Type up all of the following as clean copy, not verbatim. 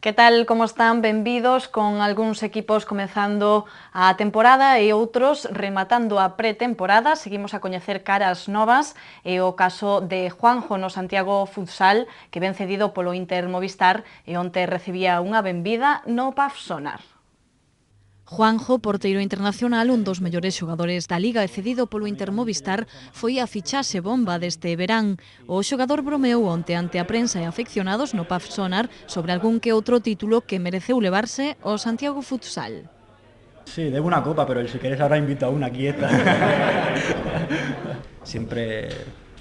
Que tal, como están? Benvidos, con algúns equipos comezando a temporada e outros rematando a pretemporada. Seguimos a coñecer caras novas e o caso de Juanjo no Santiago Futsal, que ven cedido polo Inter Movistar e onte recibía unha benvida no PAF Sonar. Juanjo, porteiro internacional, un dos mellores xogadores da Liga e cedido polo Inter Movistar, foi a fichaxe bomba deste verán. O xogador bromeou onte ante a prensa e afeccionados no PAF Sonar sobre algún que outro título que mereceu levarse o Santiago Futsal. Sí, debo una copa, pero si quieres ahora invito a una, aquí está. Siempre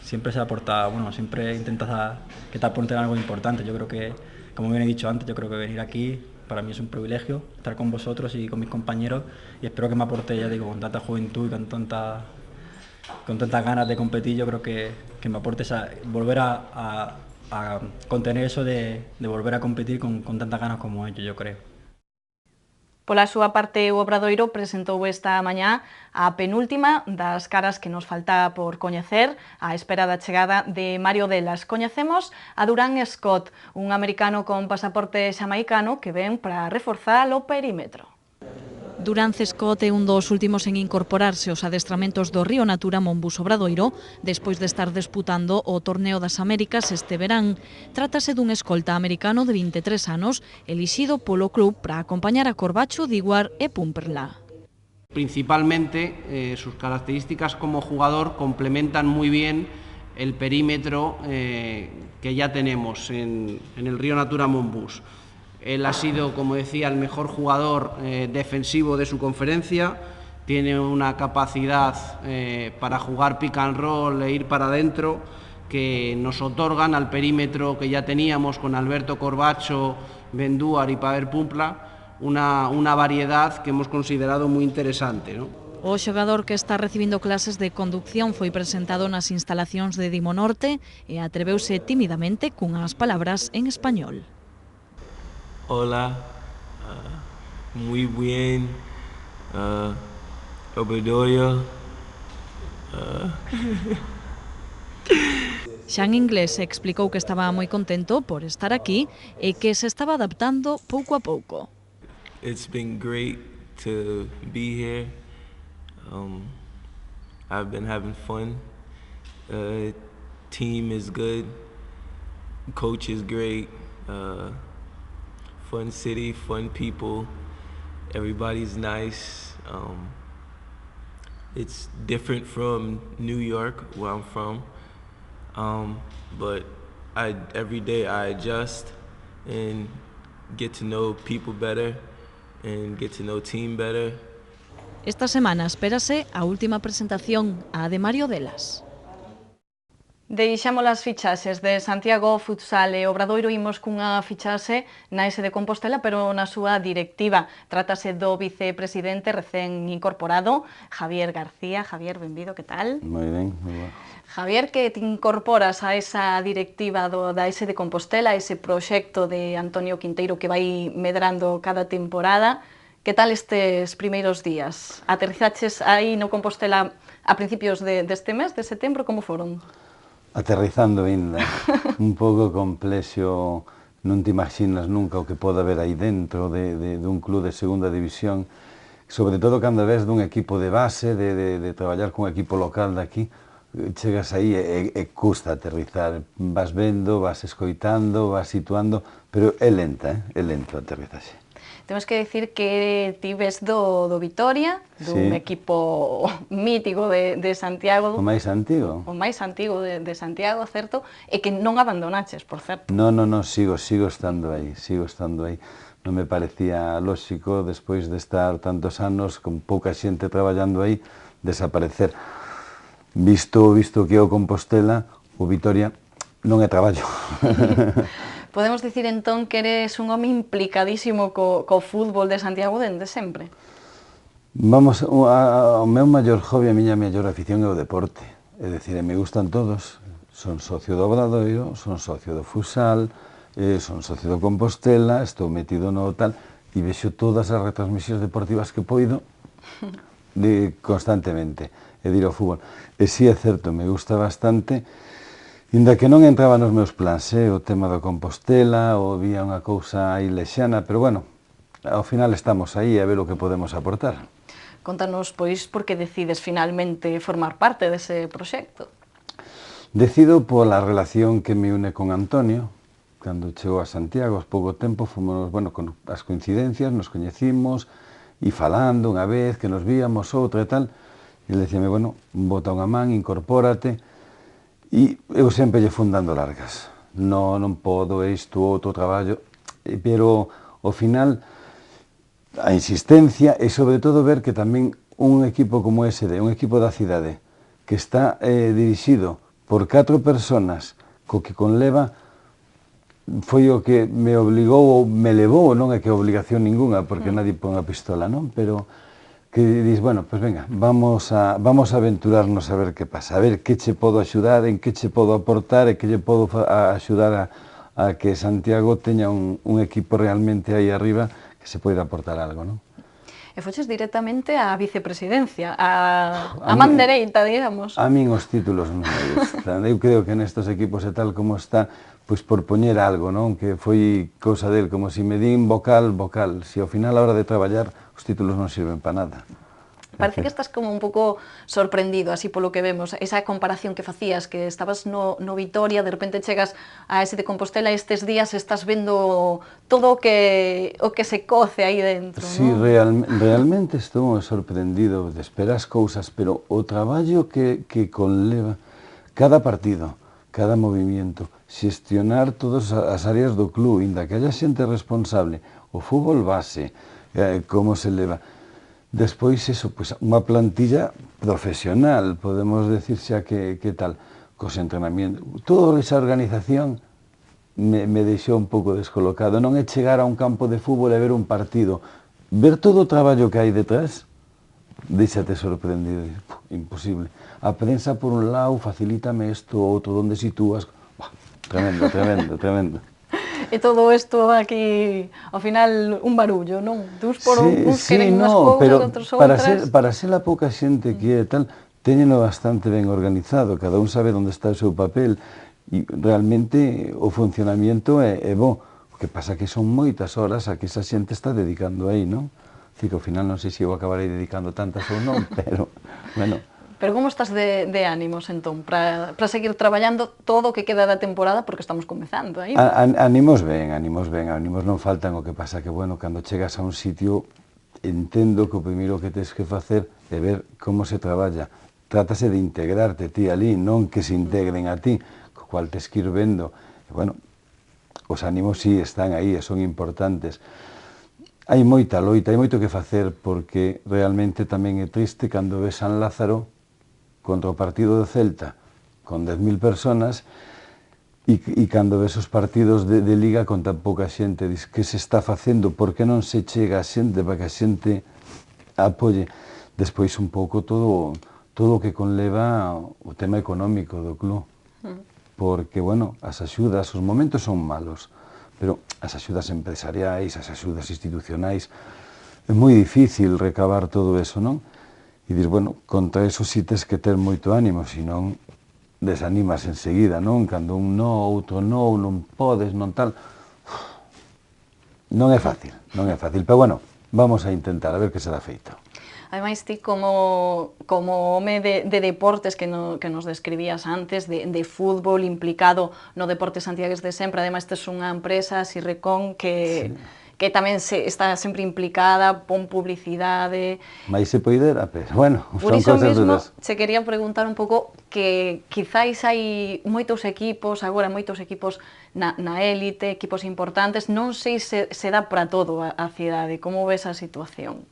se aporta, siempre intentas que te aporten algo importante. Yo creo que, como bien he dicho antes, yo creo que venir aquí para mí es un privilegio, estar con vosotros y con mis compañeros, y espero que me aporte, ya digo, con tanta juventud y con tantas ganas de competir. Yo creo que me aporte volver a contener eso de volver a competir con tantas ganas como ellos, yo creo. Pola súa parte, o Obradoiro presentou esta mañá a penúltima das caras que nos falta por coñecer, á espera da chegada de Mario Delas. Coñecemos a Durán Scott, un americano con pasaporte xamaicano que ven para reforzar o perímetro. Durán Scott é un dos últimos en incorporarse aos adestramentos do Río Natura Monbus Obradoiro despois de estar disputando o Torneo das Américas este verán. Trátase dun escolta americano de 23 anos elixido polo club para acompañar a Corbacho, Diguar e Pumperla. Principalmente sus características como jugador complementan muy bien el perímetro que ya tenemos en el Río Natura Monbus. Él ha sido, como decía, el mejor jugador defensivo de su conferencia, tiene una capacidad para jugar pick and roll e ir para adentro que nos otorgan al perímetro que ya teníamos con Alberto Corbacho, Bendúar y Paver Pumpla una variedad que hemos considerado muy interesante, ¿no? O xogador que está recibindo clases de conducción foi presentado nas instalacións de Dimo Norte e atreveuse timidamente cunhas palabras en español. Hola, muy bien, Obradoiro. Xa en inglés explicou que estaba moi contento por estar aquí e que se estaba adaptando pouco a pouco. It's been great to be here. I've been having fun. Team is good. Coach is great. Fun city, fun people. Everybody's nice. It's different from New York, where I'm from. But every day I adjust and get to know people better and get to know team better. Esta semana espérase a última presentación, a de Mario Delas. Deixamos as fichaxes de Santiago Futsal e Obradoiro, imos cunha fichaxe na S de Compostela, pero na súa directiva. Trátase do vicepresidente recén incorporado, Javier García. Javier, benvido, que tal? Moi ben, moi ben. Javier, que te incorporas a esa directiva da S de Compostela, ese proxecto de Antonio Quinteiro que vai medrando cada temporada. Que tal estes primeiros días? Aterrizaches aí no Compostela a principios deste mes, de setembro, como foron? Aterrizando ainda, un pouco complexo, non te imaginas nunca o que pode haber aí dentro dun club de segunda división, sobre todo cando ves dun equipo de base, de traballar cun equipo local daqui, chegas aí e custa aterrizar, vas vendo, vas escoitando, vas situando, pero é lento a aterrizaxe. Temos que dicir que ti ves do Vitoria, dun equipo mítico de Santiago. O máis antigo. O máis antigo de Santiago, certo? E que non abandonaches, por certo. Non, sigo estando aí, Non me parecía lóxico, despois de estar tantos anos con pouca xente traballando aí, desaparecer. Visto que é o Compostela, o Vitoria non é traballo. Podemos dicir entón que eres un home implicadísimo co fútbol de Santiago dende sempre? Vamos, o meu maior hobby, a miña maior afición é o deporte. É dicir, me gustan todos. Son socio do Obradoiro, son socio do Futsal, son socio do Compostela, estou metido no tal, e vexo todas as retransmisións deportivas que poido constantemente, e dir ao fútbol. E si é certo, me gusta bastante. Inda que non entraba nos meus plans, o tema do Compostela, ou había unha cousa aí lexana, pero bueno, ao final estamos aí a ver o que podemos aportar. Contanos, pois, por que decides finalmente formar parte dese proxecto? Decido pola relación que me une con Antonio. Cando chegou a Santiago, aos pouco tempo, fomos, bueno, con as coincidencias, nos coñecimos, e falando unha vez, que nos víamos outra e tal, e ele dicíame, bueno, bota unha man, incorpórate, e eu sempre lle fun dando largas. Non podo isto, outro traballo, pero ao final a insistencia e sobre todo ver que tamén un equipo como SD, un equipo da cidade, que está dirixido por 4 personas, co que conleva, foi o que me obligou ou me levou, non é que obligación ninguna, porque nadie pon a pistola, non? Pero que dis, bueno, pues venga, vamos a aventurarnos a ver que pasa, a ver que che podo axudar, en que che podo aportar e que lle podo axudar a que Santiago teña un equipo realmente aí arriba que se poida aportar algo, non? E foches directamente á vicepresidencia, a man dereita, digamos. A min os títulos non me gustan. Eu creo que nestos equipos e tal como está, pois por poñer algo, non? Que foi cousa del, como se me din vocal, vocal. Se ao final a hora de traballar os títulos non sirven para nada. Parece que estás como un pouco sorprendido, así polo que vemos, esa comparación que facías, que estabas no Vitoria, de repente chegas a ese de Compostela e estes días estás vendo todo o que se coce aí dentro, Sí, non? realmente estou sorprendido de esperar as cousas, pero o traballo que conleva cada partido, cada movimiento, xestionar todas as áreas do club, inda que haya xente responsable, o fútbol base, como se leva. Despois, eso, pues, unha plantilla profesional, podemos decir xa que tal, cos entrenamientos. Toda esa organización me deixou un pouco descolocado. Non é chegar a un campo de fútbol e ver un partido. Ver todo o traballo que hai detrás, deixate sorprendido. Imposible. A prensa, por un lado, facilítame isto, outro, onde sitúas. Tremendo, tremendo, tremendo. E todo isto aquí, ao final, un barullo, non? Uns queren unhas cousas, outros outras. Para ser a pouca xente que é tal, téñeno bastante ben organizado, cada un sabe onde está o seu papel, e realmente o funcionamiento é bo. O que pasa que son moitas horas a que esa xente está dedicando aí, non? Así que ao final non sei se eu acabarei dedicando tantas ou non, pero, bueno. Pero como estás de ánimos, entón, para seguir traballando todo o que queda da temporada, porque estamos comezando aí? Ánimos ben, ánimos non faltan, o que pasa que, bueno, cando chegas a un sitio, entendo que o primeiro que tens que facer é ver como se traballa. Trátase de integrarte ti ali, non que se integren a ti, co cual tes que ir vendo. E, bueno, os ánimos sí están aí e son importantes. Hai moita loita, hai moito que facer, porque realmente tamén é triste cando ves San Lázaro contra o partido do Celta, con 10.000 personas, e cando ves os partidos de Liga con tan pouca xente, diz, que se está facendo, por que non se chega a xente para que a xente apoie? Despois un pouco todo o que conleva o tema económico do club, porque, bueno, as axudas, os momentos son malos, pero as axudas empresariais, as axudas institucionais, é moi difícil recabar todo eso, non? E dir, bueno, contra eso si tes que ter moito ánimo, senón desanimas enseguida, non? Cando un no, outro no, non podes, non tal. Non é fácil, pero bueno, vamos a intentar, a ver que será feito. Ademais, ti como home de deportes que nos describías antes, de fútbol implicado no deporte santiagués de sempre, ademais tes unha empresa, Sirrecon, que tamén está sempre implicada, pon publicidade. Mais se poidera, pero bueno, son cosas duras. Por iso mesmo, se quería preguntar un pouco que quizáis hai moitos equipos, agora moitos equipos na élite, equipos importantes, non sei se dá para todo a cidade, como ves a situación?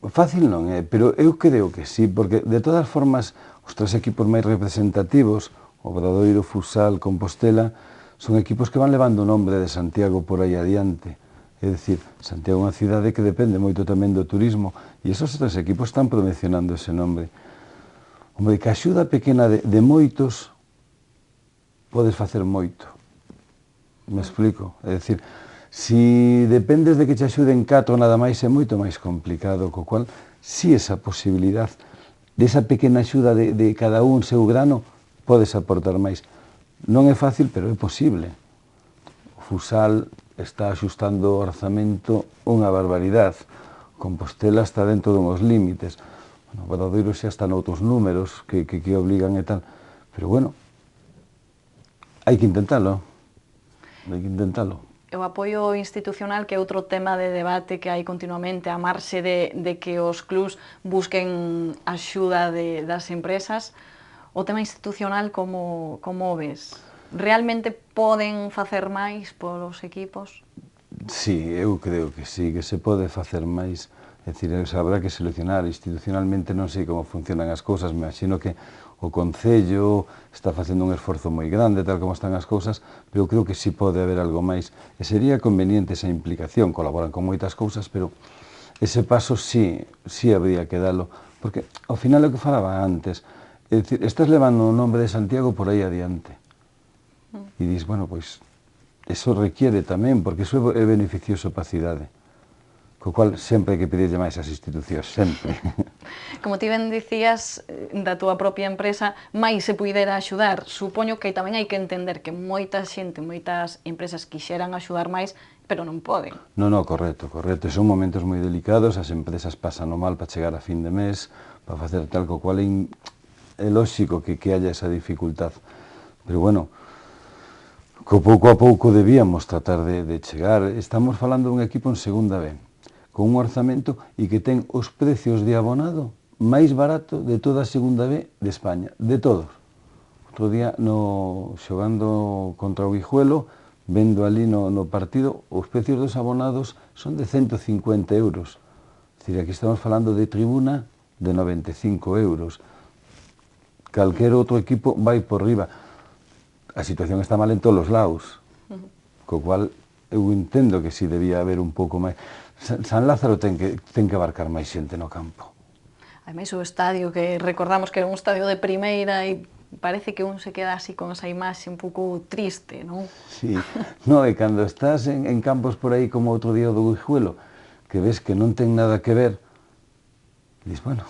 Fácil non é, pero eu creo que sí, porque de todas formas os 3 equipos máis representativos, Obradoiro, Futsal, Compostela, son equipos que van levando o nombre de Santiago por aí adiante. É dicir, Santiago é unha cidade que depende moito tamén do turismo, e esos 3 equipos están promocionando ese nombre. Hombre, que a axuda pequena de moitos podes facer moito. Me explico? É dicir, si dependes de que te axuden 4 nada máis é moito máis complicado, co cual, si esa posibilidad de esa pequena axuda de cada un seu grano, podes aportar máis. Non é fácil, pero é posible. O Fusal está axustando o orzamento unha barbaridade. Compostela está dentro dunhos límites. O Obradoiro xa está noutros números que obligan e tal. Pero bueno, hai que intentalo. Hai que intentalo. O apoio institucional, que é outro tema de debate que hai continuamente, a marxe de que os clubs busquen axuda das empresas, o tema institucional como o ves? Realmente poden facer máis polos equipos? Sí, eu creo que sí, que se pode facer máis. É dicir, habrá que seleccionar. Institucionalmente non sei como funcionan as cousas, me imagino que o Concello está facendo un esforzo moi grande, tal como están as cousas, pero eu creo que sí pode haber algo máis. E sería conveniente esa implicación, colaboran con moitas cousas, pero ese paso sí habría que dalo, porque ao final é o que falaba antes, é dicir, estás levando o nombre de Santiago por aí adiante. E dis, bueno, pois, eso requiere tamén, porque iso é beneficioso para a cidade. Co cual sempre hai que pedirlle máis ás institucións, sempre. Como ti ben dicías, da túa propia empresa, máis se puidera axudar. Supoño que tamén hai que entender que moita xente, moitas empresas quixeran axudar máis, pero non poden. Non, correcto. Son momentos moi delicados, as empresas pasan o mal para chegar a fin de mes, para facer tal, co cual é lóxico que haya esa dificultad. Pero bueno, co pouco a pouco debíamos tratar de chegar. Estamos falando dun equipo en segunda B, con un orzamento e que ten os precios de abonado máis barato de toda a segunda B de España, de todos. Outro día, xogando contra o Guijuelo, vendo ali no partido, os precios dos abonados son de 150 euros. É dicir, aquí estamos falando de tribuna de 95 euros. Calquer outro equipo vai por riba. A situación está mal en todos os lados, co cual eu entendo que si debía haber un pouco máis. San Lázaro ten que abarcar máis xente no campo. Ademais, o estadio, que recordamos que era un estadio de primeira e parece que un se queda así con esa imaxe un pouco triste, non? Sí, e cando estás en campos por aí como outro día do Guijuelo, que ves que non ten nada que ver, dis, bueno,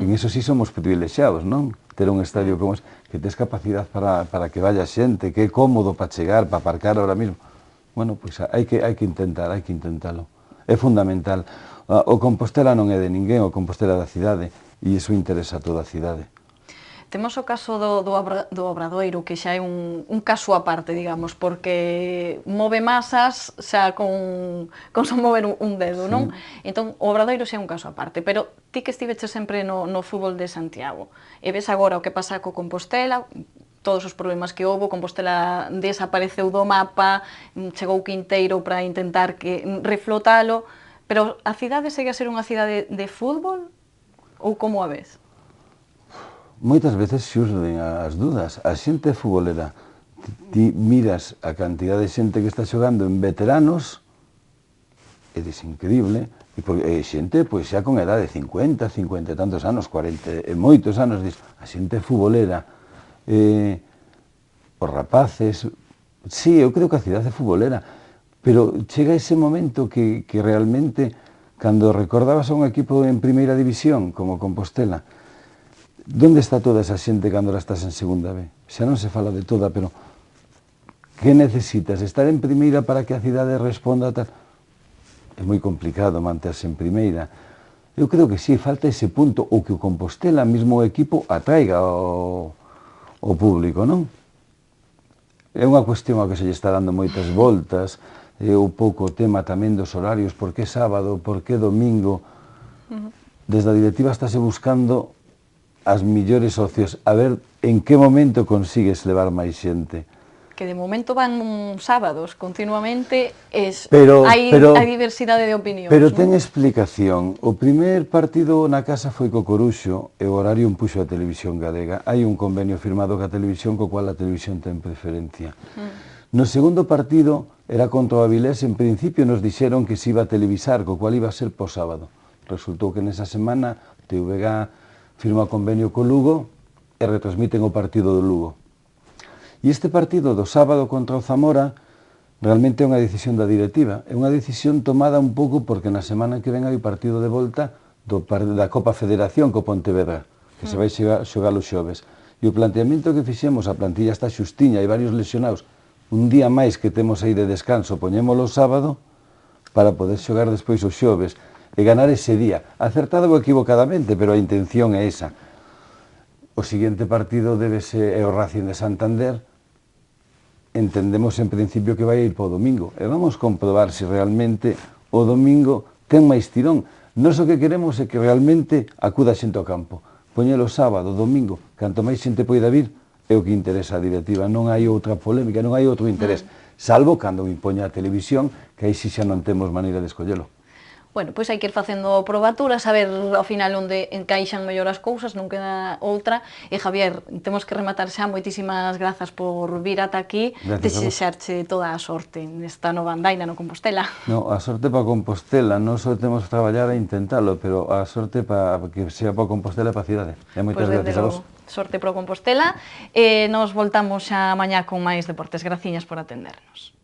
en eso sí somos privilexiados, non? Ter un estadio como ese, que tes capacidade para que vaya xente, que é cómodo para chegar, para aparcar ahora mismo. Bueno, pois hai que intentalo. É fundamental. O Compostela non é de ninguén, o Compostela é da cidade, e iso interesa a toda a cidade. Temos o caso do Obradoiro, que xa é un caso aparte, digamos, porque move masas xa con só mover un dedo, non? Entón, o Obradoiro xa é un caso aparte, pero ti que estiveche sempre no fútbol de Santiago, e ves agora o que pasa co Compostela, todos os problemas que houve, Compostela desapareceu do mapa, chegou Quinteiro para intentar reflotalo, pero a cidade segue a ser unha cidade de fútbol ou como a ves? Moitas veces xurden as dudas. A xente futbolera, ti miras a cantidad de xente que está xogando en veteranos, é increíble, e xente pois xa con edade de 50 e tantos anos, 40 e moitos anos, a xente futbolera, os rapaces, sí, eu creo que a cidade é futbolera, pero chega ese momento que realmente, cando recordabas a un equipo en primeira división, como Compostela, onde está toda esa xente cando estás en segunda B? Xa non se fala de toda, pero que necesitas? Estar en primeira para que a cidade responda a tal? É moi complicado manterse en primeira. Eu creo que sí, falta ese punto, ou que o Compostela, mesmo o equipo, atraiga o público, non? É unha cuestión a que se lle está dando moitas voltas, é un pouco o tema tamén dos horarios, por que sábado, por que domingo. Desde a directiva estáse buscando as millores socios, a ver en que momento consigues levar máis xente. Que de momento van sábados continuamente, hai diversidade de opinións. Pero ten explicación. O primer partido na casa foi co Coruxo e o horario impuxo a Televisión Galega. Hai un convenio firmado ca Televisión co cual a Televisión ten preferencia. No segundo partido era contra o Avilés, en principio nos dixeron que se iba a televisar, co cual iba a ser po sábado. Resultou que nesa semana TVG firma convenio co Lugo e retransmiten o partido do Lugo. E este partido do sábado contra o Zamora realmente é unha decisión da directiva. É unha decisión tomada un pouco porque na semana que ven hai o partido de volta da Copa Federación co Pontevedra, que se vai xogar os xoves. E o planteamento que fixemos, a plantilla está xustiña, hai varios lesionados, un día máis que temos aí de descanso, poñémolo o sábado, para poder xogar despois os xoves, e ganar ese día. Acertado ou equivocadamente, pero a intención é esa. O seguinte partido é o Racing de Santander, entendemos en principio que vai ir para o domingo, e vamos comprobar se realmente o domingo ten máis tirón. Nós o que queremos é que realmente acuda xente ao campo. Poñelo sábado, domingo, canto máis xente poida vir, é o que interesa a directiva. Non hai outra polémica, non hai outro interés, salvo cando impoña a televisión, que aí si xa non temos maneira de escollelo. Bueno, pois hai que ir facendo probaturas, a ver ao final onde encaixan mellor as cousas, non queda outra. E Javier, temos que rematar xa, moitísimas grazas por vir ata aquí, desexarche toda a sorte nesta nova andaina no Compostela. No, a sorte para Compostela, non só temos que traballar a intentalo, pero a sorte para que sea para Compostela e para a cidade. E moitas gracias a vos. Sorte para Compostela, e nos voltamos xa mañá con máis deportes. Graciñas por atendernos.